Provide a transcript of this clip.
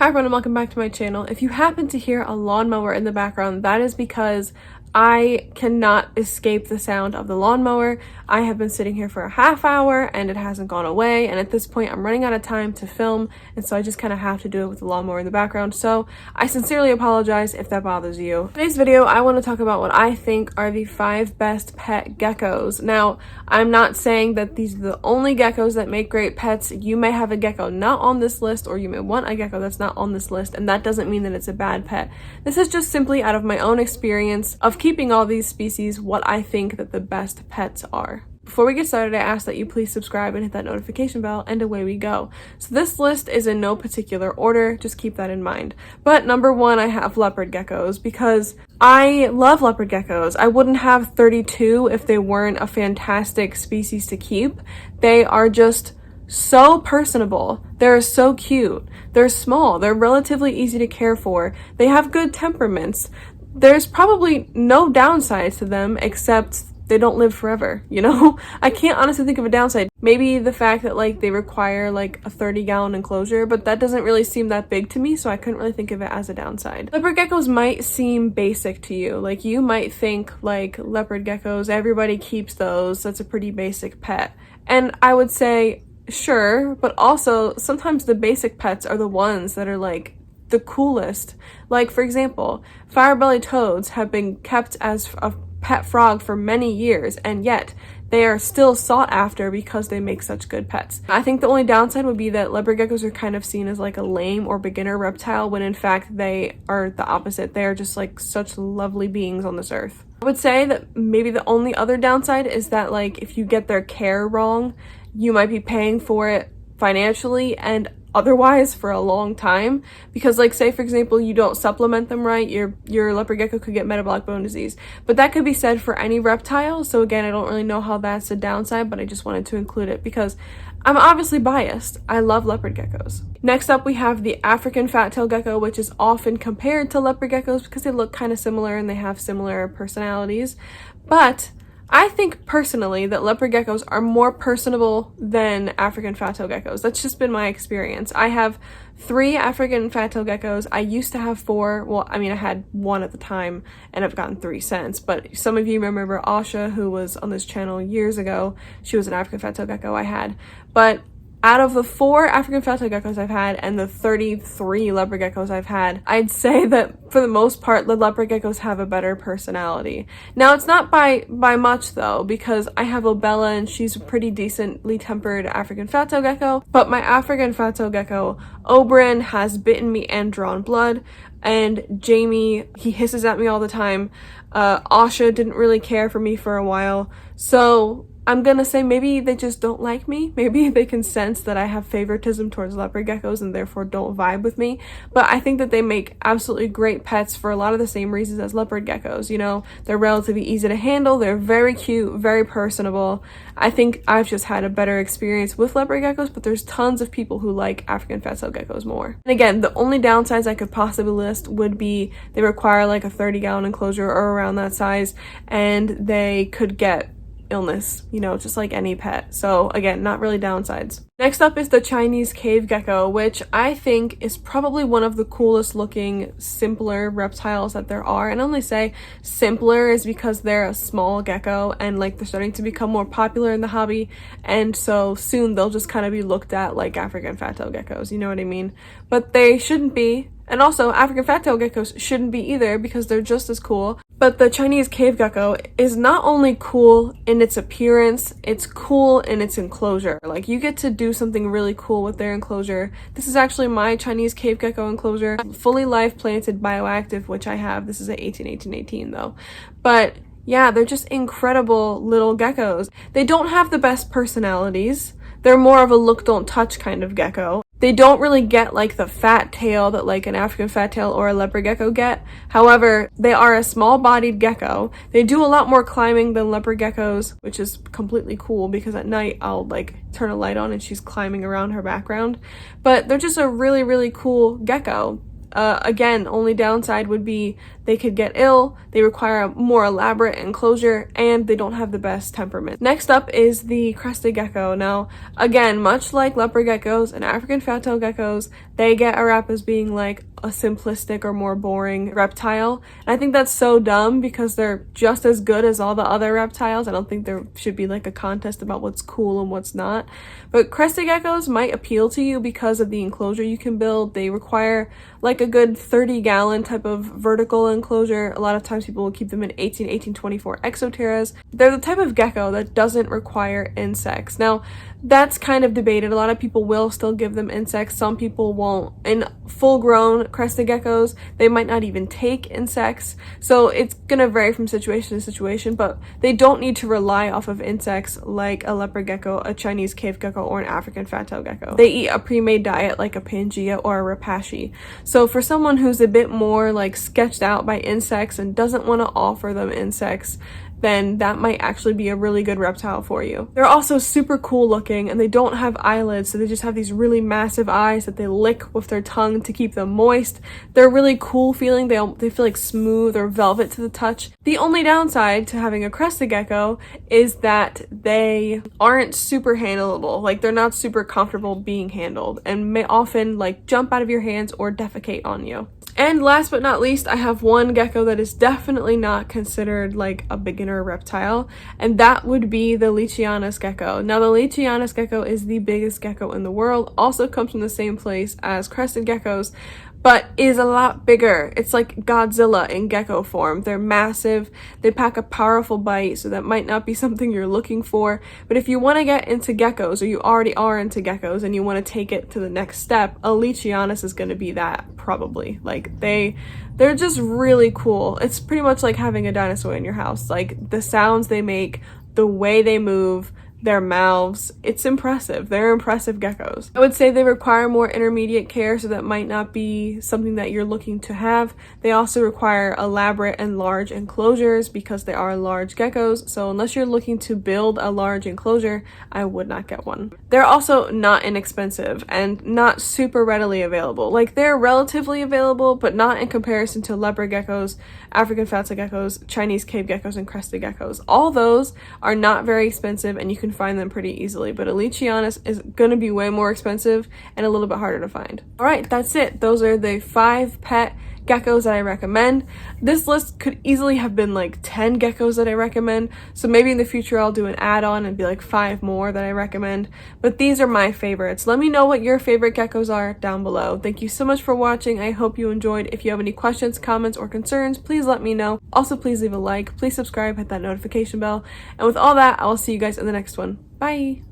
Hi everyone and welcome back to my channel. If you happen to hear a lawnmower in the background, that is because I cannot escape the sound of the lawnmower. I have been sitting here for a half hour and it hasn't gone away, and at this point I'm running out of time to film, and so I just kind of have to do it with the lawnmower in the background. So I sincerely apologize if that bothers you. In today's video I want to talk about what I think are the 5 best pet geckos. Now, I'm not saying that these are the only geckos that make great pets. You may have a gecko not on this list, or you may want a gecko that's not on this list, and that doesn't mean that it's a bad pet. This is just simply out of my own experience of keeping all these species what I think that the best pets are. Before we get started, I ask that you please subscribe and hit that notification bell, and away we go. So this list is in no particular order, just keep that in mind. But number 1, I have leopard geckos because I love leopard geckos. I wouldn't have 32 if they weren't a fantastic species to keep. They are just so personable. They're so cute. They're small. They're relatively easy to care for. They have good temperaments. There's probably no downsides to them except they don't live forever, you know? I can't honestly think of a downside. Maybe the fact that they require a 30-gallon enclosure, but that doesn't really seem that big to me, so I couldn't really think of it as a downside. Leopard geckos might seem basic to you. You might think leopard geckos, everybody keeps those, that's a pretty basic pet. And I would say, sure, but also sometimes the basic pets are the ones that are the coolest. For example, fire-bellied toads have been kept as a pet frog for many years, and yet they are still sought after because they make such good pets. I think the only downside would be that leopard geckos are kind of seen as a lame or beginner reptile, when in fact they are the opposite. They are just such lovely beings on this earth. I would say that maybe the only other downside is that if you get their care wrong, you might be paying for it financially and otherwise for a long time, because say for example you don't supplement them right, your leopard gecko could get metabolic bone disease. But that could be said for any reptile, so again, I don't really know how that's a downside, but I just wanted to include it because I'm obviously biased. I love leopard geckos. Next up, we have the African fat-tailed gecko, which is often compared to leopard geckos because they look kind of similar and they have similar personalities. But I think personally that leopard geckos are more personable than African fat-tailed geckos. That's just been my experience. I have 3 African fat-tailed geckos. I used to have 4. Well, I mean, I had 1 at the time and I've gotten 3 since. But some of you remember Asha, who was on this channel years ago. She was an African fat-tailed gecko I had. But out of the 4 African fat-tailed geckos I've had and the 33 leopard geckos I've had, I'd say that for the most part, the leopard geckos have a better personality. Now, it's not by much though, because I have Obella and she's a pretty decently tempered African fat-tailed gecko, but my African fat-tailed gecko, Oberon, has bitten me and drawn blood, and Jamie, he hisses at me all the time. Asha didn't really care for me for a while, so I'm gonna say maybe they just don't like me. Maybe they can sense that I have favoritism towards leopard geckos and therefore don't vibe with me. But I think that they make absolutely great pets for a lot of the same reasons as leopard geckos. You know, they're relatively easy to handle, they're very cute, very personable. I think I've just had a better experience with leopard geckos, but there's tons of people who like African fat-tailed geckos more. And again, the only downsides I could possibly list would be they require a 30-gallon enclosure or around that size, and they could get illness, you know, just like any pet. So again, not really downsides. Next up is the Chinese cave gecko, which I think is probably one of the coolest looking, simpler reptiles that there are. And I only say simpler is because they're a small gecko and they're starting to become more popular in the hobby, and so soon they'll just kind of be looked at like African fat-tailed geckos, you know what I mean? But they shouldn't be. And also, African fat-tailed geckos shouldn't be either because they're just as cool. But the Chinese cave gecko is not only cool in its appearance, it's cool in its enclosure. You get to do something really cool with their enclosure. This is actually my Chinese cave gecko enclosure. Fully live planted bioactive, which I have. This is a 18-18-18 though. But yeah, they're just incredible little geckos. They don't have the best personalities. They're more of a look, don't touch kind of gecko. They don't really get the fat tail that an African fat tail or a leopard gecko get. However, they are a small-bodied gecko. They do a lot more climbing than leopard geckos, which is completely cool because at night I'll turn a light on and she's climbing around her background. But they're just a really, really cool gecko. Again, only downside would be they could get ill, they require a more elaborate enclosure, and they don't have the best temperament. Next up is the Crested Gecko. Now, again, much like leopard geckos and African fat-tailed geckos, they get a rap as being like a simplistic or more boring reptile. And I think that's so dumb because they're just as good as all the other reptiles. I don't think there should be like a contest about what's cool and what's not. But crested geckos might appeal to you because of the enclosure you can build. They require like a good 30-gallon type of vertical enclosure. A lot of times people will keep them in 18-24 exoteras. They're the type of gecko that doesn't require insects. Now, that's kind of debated. A lot of people will still give them insects. Some people won't. In full-grown crested geckos, they might not even take insects. So it's gonna vary from situation to situation, but they don't need to rely off of insects like a leopard gecko, a Chinese cave gecko, or an African fat-tailed gecko. They eat a pre-made diet like a Pangea or a Rapashi. So for someone who's a bit more like sketched out by insects and doesn't want to offer them insects, then that might actually be a really good reptile for you. They're also super cool looking and they don't have eyelids, so they just have these really massive eyes that they lick with their tongue to keep them moist. They're really cool feeling. They feel like smooth or velvet to the touch. The only downside to having a crested gecko is that they aren't super handleable. Like, they're not super comfortable being handled and may often like jump out of your hands or defecate on you. And last but not least, I have one gecko that is definitely not considered like a beginner reptile, and that would be the Leachianus Gecko. Now, the Leachianus Gecko is the biggest gecko in the world, also comes from the same place as crested geckos, but is a lot bigger. It's like Godzilla in gecko form. They're massive, they pack a powerful bite, so that might not be something you're looking for. But if you want to get into geckos, or you already are into geckos and you want to take it to the next step, a Leachianus is going to be that, probably. Like, they're just really cool. It's pretty much like having a dinosaur in your house. Like, the sounds they make, the way they move, their mouths, it's impressive. They're impressive geckos. I would say they require more intermediate care, so that might not be something that you're looking to have. They also require elaborate and large enclosures because they are large geckos, so unless you're looking to build a large enclosure, I would not get one. They're also not inexpensive and not super readily available. Like, they're relatively available, but not in comparison to leopard geckos, African fat-tailed geckos, Chinese cave geckos, and crested geckos. All those are not very expensive and you can find them pretty easily, but a Leachianus is gonna be way more expensive and a little bit harder to find. All right, that's it. Those are the 5 pet geckos that I recommend. This list could easily have been like 10 geckos that I recommend, so maybe in the future I'll do an add-on and be like 5 more that I recommend, but these are my favorites. Let me know what your favorite geckos are down below. Thank you so much for watching. I hope you enjoyed. If you have any questions, comments, or concerns, please let me know. Also, please leave a like, please subscribe, hit that notification bell, and with all that, I will see you guys in the next one. Bye!